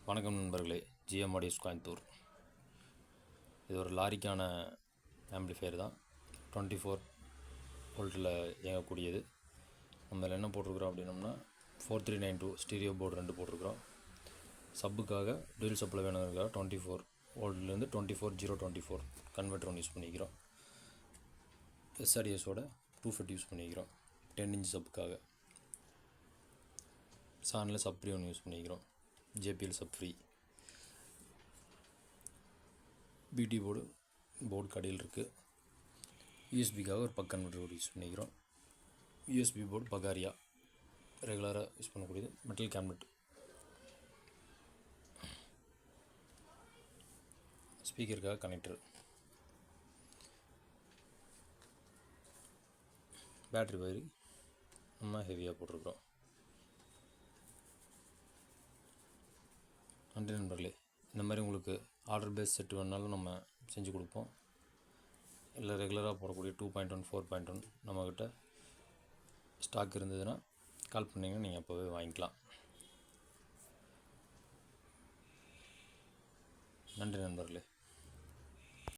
வணக்கம் நண்பர்களே, GM audios Coimbatore. இது ஒரு லாரிக்கான ஆம்பிளிஃபையர் தான். 24 வோல்ட்டில் இயங்கக்கூடியது. நம்ம இதில் என்ன போட்டிருக்கிறோம் அப்படின்னோம்னா 4392 ஸ்டீரியோ போர்டு 2 போட்டிருக்கிறோம். சப்புக்காக டூயல் சப்பில் வேணுங்கிறதுக்காக 24 வோல்ட்லேருந்து 24024 கன்வெர்ட்டர் ஒன்று யூஸ் பண்ணிக்கிறோம். எஸ்ஆர்டிஎஸோட 250 யூஸ் பண்ணிக்கிறோம் 10 இன்ச் சப்புக்காக. சானில் சப் ஃப்ரீ ஒன்று யூஸ் பண்ணிக்கிறோம், JBL sub free. BT board கடையில் இருக்குது. யூஎஸ்பிக்காக ஒரு பக் கன்வெர்ட்டர் போர்டு யூஸ் பண்ணிக்கிறோம். யூஎஸ்பி போர்டு பகாரியா ரெகுலராக யூஸ் பண்ணக்கூடியது. Metal cabinet. ஸ்பீக்கருக்காக கனெக்டர். பேட்ரி வயரு நம்ம ஹெவியாக போட்டிருக்கிறோம். நன்றி நண்பர்களே. இந்த மாதிரி உங்களுக்கு ஆர்டர் பேஸ் செட் வேணுனாலும் நம்ம செஞ்சு கொடுப்போம். இல்லை ரெகுலராக போடக்கூடிய 2.1 4.1 நம்மக்கிட்ட ஸ்டாக் இருந்ததுன்னா கால் பண்ணிங்கன்னா நீங்கள் அப்போவே வாங்கிக்கலாம். நன்றி நண்பர்களே.